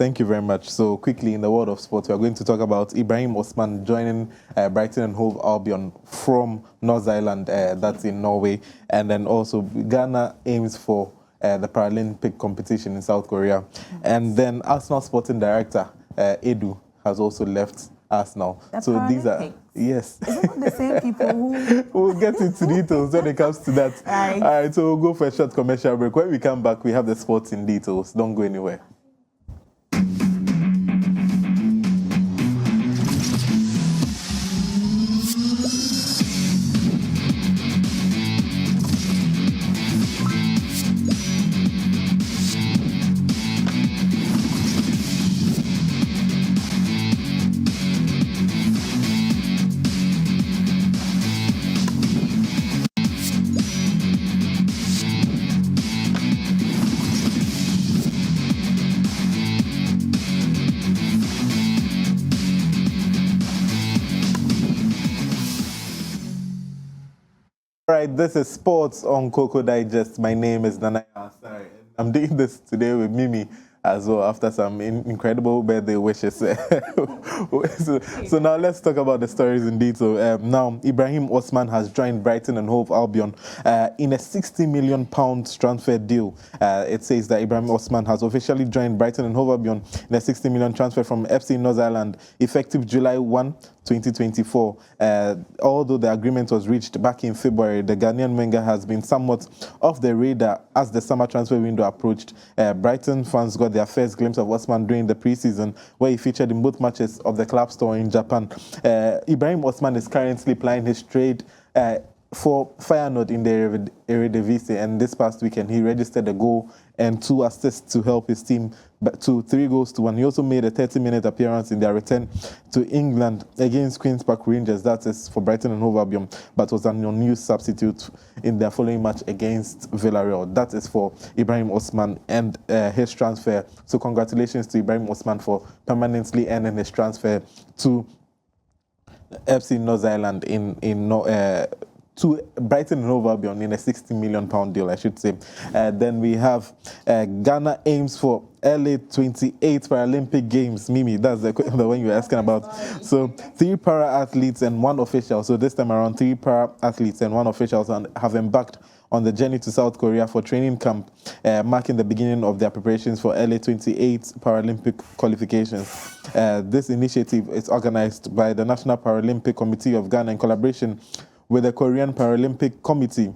Thank you very much. So quickly, in the world of sports, we are going to talk about Ibrahim Osman joining Brighton Hove Albion from North Island, that's in Norway. And then also Ghana aims for the Paralympic competition in South Korea. And then Arsenal sporting director, Edu, has also left Arsenal. So these are, yes. Is it not the same people who... We'll get into details when it comes to that. Right. All right, so we'll go for a short commercial break. When we come back, we have the sports in details. Don't go anywhere. All right, this is Sports on Coco Digest. My name is Nana. Sorry, I'm doing this today with Mimi as well after some incredible birthday wishes. So now let's talk about the stories in detail. Now, Ibrahim Osman has joined Brighton and Hove Albion in a £60 million transfer deal. It says that Ibrahim Osman has officially joined Brighton and Hove Albion in a £60 million transfer from FC North Island, effective July 1, 2024. Although the agreement was reached back in February, the Ghanaian winger has been somewhat off the radar as the summer transfer window approached. Brighton fans got their first glimpse of Osman during the preseason, where he featured in both matches of the club tour in Japan. Ibrahim Osman is currently plying his trade for Feyenoord in the Eredivisie, and this past weekend he registered a goal and 2 assists to help his team to 3 goals to 1. He also made a 30-minute appearance in their return to England against Queen's Park Rangers, that is for Brighton and Hove Albion, but was an unused substitute in their following match against Villarreal. That is for Ibrahim Osman and his transfer. So congratulations to Ibrahim Osman for permanently ending his transfer to FC North Island to Brighton and Hove Albion in a £60 million deal, I should say. Then we have Ghana aims for LA 28 Paralympic Games. Mimi, that's the one you were asking about. So 3 para-athletes and 1 official. So this time around, 3 para-athletes and 1 official have embarked on the journey to South Korea for training camp, marking the beginning of their preparations for LA 28 Paralympic qualifications. This initiative is organized by the National Paralympic Committee of Ghana in collaboration with the Korean Paralympic Committee,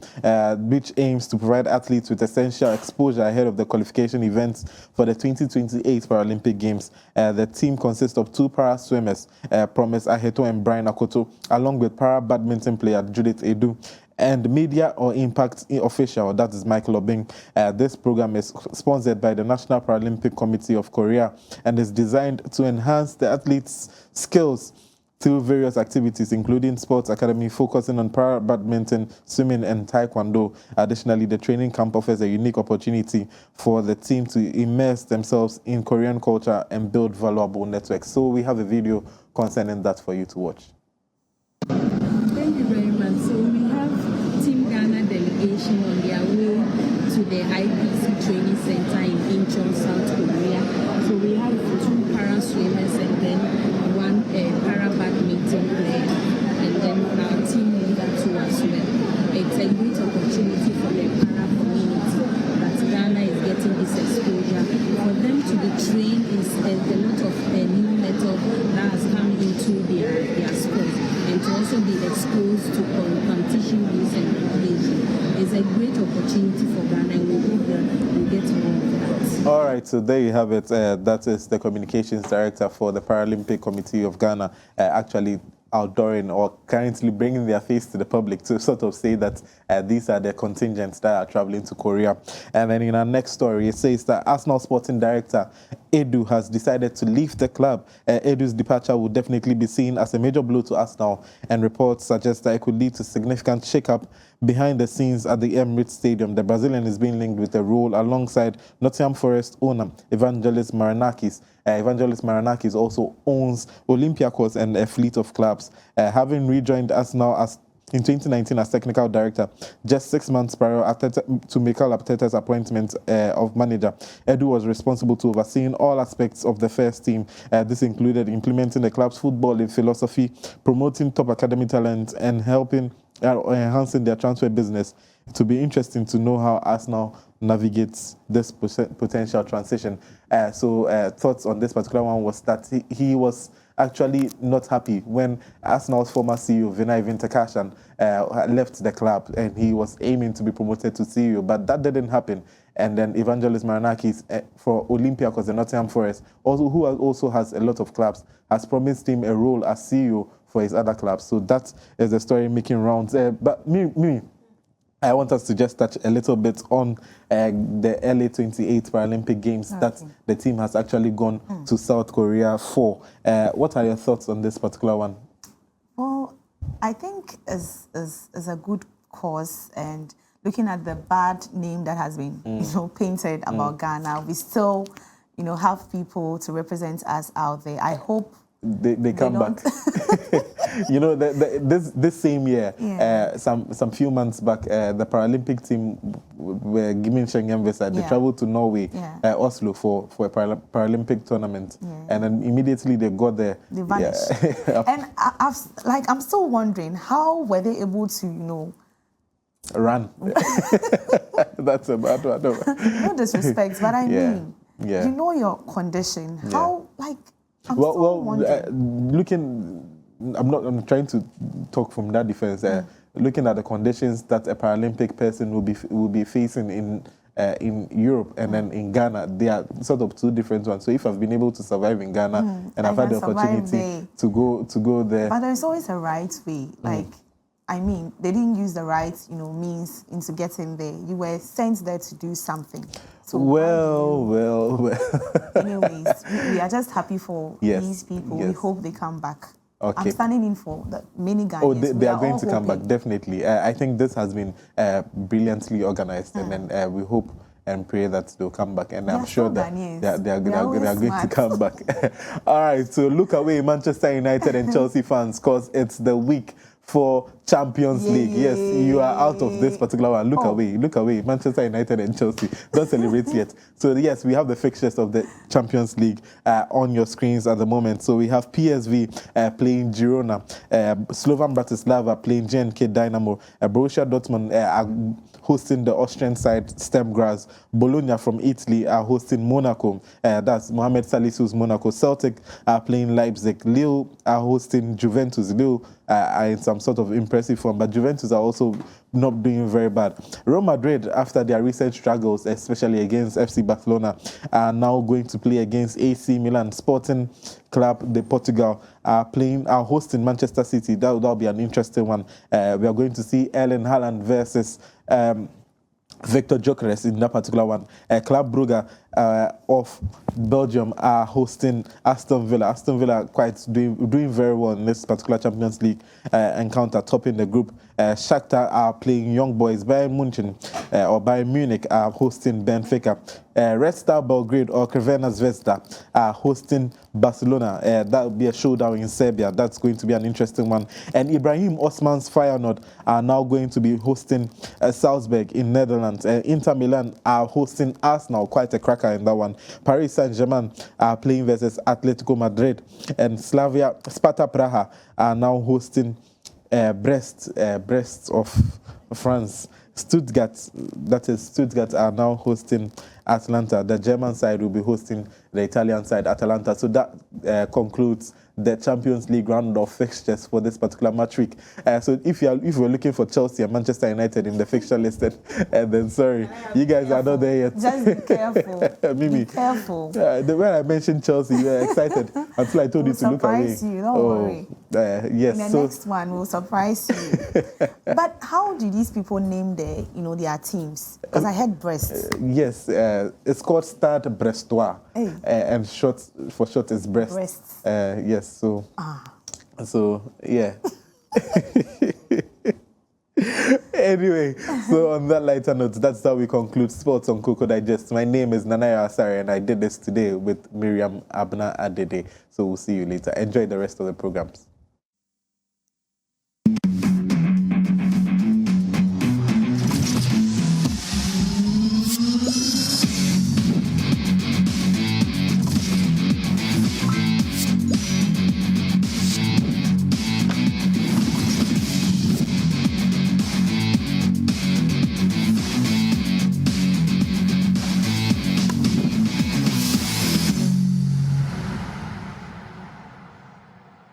which aims to provide athletes with essential exposure ahead of the qualification events for the 2028 Paralympic Games. The team consists of 2 para-swimmers, Promise Aheto and Brian Akoto, along with para-badminton player Judith Edu, and media or impact official, that is Michael Obing. This program is sponsored by the National Paralympic Committee of Korea and is designed to enhance the athletes' skills through various activities, including sports academy, focusing on para-badminton, swimming, and taekwondo. Additionally, the training camp offers a unique opportunity for the team to immerse themselves in Korean culture and build valuable networks. So we have a video concerning that for you to watch. Thank you very much. So we have Team Ghana delegation on their way to the IPC training center in Incheon, South Korea. So we have 2 para-swimmers and then 1 para-badminton player, and then our team leader too as well. It's a great opportunity for the para-community that Ghana is getting this exposure. For them to be trained is a lot of new method that has come into their sport, and to also be exposed to competition rules and regulation is a great opportunity for Ghana, and we hope that we get more of that. All right, so there you have it. That is the communications director for the Paralympic Committee of Ghana, actually outdooring or currently bringing their face to the public to sort of say that these are the contingents that are traveling to Korea. And then in our next story, it says that Arsenal sporting director Edu has decided to leave the club. Edu's departure will definitely be seen as a major blow to Arsenal, and reports suggest that it could lead to significant shake-up behind the scenes at the Emirates Stadium. The Brazilian is being linked with a role alongside Nottingham Forest owner Evangelos Marinakis. Evangelos Marinakis also owns Olympiacos and a fleet of clubs. Having rejoined Arsenal as in 2019 as technical director. Just 6 months prior to Mikel Arteta's appointment of manager, Edu was responsible to overseeing all aspects of the first team. This included implementing the club's footballing philosophy, promoting top academy talent, and helping enhancing their transfer business. It will be interesting to know how Arsenal navigates this potential transition. Thoughts on this particular one was that he was actually not happy when Arsenal's former CEO, Vinay Venkatesan, left the club, and he was aiming to be promoted to CEO, but that didn't happen. And then Evangelos Marinakis for Olympiacos and Nottingham Forest, who also has a lot of clubs, has promised him a role as CEO for his other clubs. So that is the story making rounds. But I want us to just touch a little bit on the LA 28 Paralympic Games that the team has actually gone to South Korea for. What are your thoughts on this particular one? Well, I think is a good cause, and looking at the bad name that has been painted about Ghana, we still have people to represent us out there. I hope they come back. This same year, some few months back, the Paralympic team were given Schengen visa. They traveled to Norway, Oslo, for a Paralympic tournament, and then immediately they got there. They vanished. And I'm still wondering, how were they able to run? That's a bad one. No disrespect, but I mean, you know your condition. How I'm trying to talk from that defense. Looking at the conditions that a Paralympic person will be facing in Europe and then in Ghana, they are sort of two different ones. So if I've been able to survive in Ghana and I've had the opportunity to go there, but there's always a right way. I mean, they didn't use the right, means into getting there. You were sent there to do something. So well. Anyways, we are just happy for these people. We hope they come back. Okay. I'm standing in for the many Ghanaians. Oh, they are going to come back, definitely. I think this has been brilliantly organized, and then we hope and pray that they'll come back. And I'm sure that they are going to come back. All right, so look away, Manchester United and Chelsea fans, because it's the week for Champions League. Yes, you are out of this particular one. Look away, Manchester United and Chelsea. Don't celebrate yet. So yes, we have the fixtures of the Champions League on your screens at the moment. So we have PSV playing Girona, Slovan Bratislava playing JNK Dynamo, Borussia Dortmund are hosting the Austrian side Sturm Graz, Bologna from Italy are hosting Monaco. That's Mohamed Salisu's Monaco. Celtic are playing Leipzig. Lille are hosting Juventus. Lille are in some sort of impressive form, but Juventus are also not doing very bad. Real Madrid, after their recent struggles, especially against FC Barcelona, are now going to play against AC Milan. Sporting Club de Portugal are hosting Manchester City. That'll be an interesting one. We are going to see Erling Haaland versus Victor Gyökeres in that particular one. Club Brugge of Belgium are hosting Aston Villa. Aston Villa doing very well in this particular Champions League encounter, topping the group. Shakhtar are playing Young Boys. Bayern Munich are hosting Benfica. Red Star Belgrade or Crvena Zvezda are hosting Barcelona. That will be a showdown in Serbia. That's going to be an interesting one. And Ibrahim Osman's Feyenoord are now going to be hosting Salzburg in Netherlands. Inter Milan are hosting Arsenal. Quite a cracker in that one. Paris Saint-Germain are playing versus Atletico Madrid. And Sparta Praha are now hosting Brest of France. Stuttgart are now hosting Atlanta. The German side will be hosting the Italian side, Atalanta. So that concludes the Champions League round of fixtures for this particular match week. So if you're looking for Chelsea and Manchester United in the fixture listed, then sorry, you guys are not there yet. Just be careful. Mimi, be careful. When I mentioned Chelsea, you were excited until I told you to look away. Surprise you, don't worry. Yes. In the next one, we'll surprise you. But how do these people name their teams? Because I had Brest. Yes, it's called Stade Brestois, and for short is Brest. Yes. So yeah. Anyway, so on that lighter note, that's how we conclude Sports on Coco Digest. My name is Nanaya Asari, and I did this today with Miriam Abna Adede. So we'll see you later. Enjoy the rest of the programs.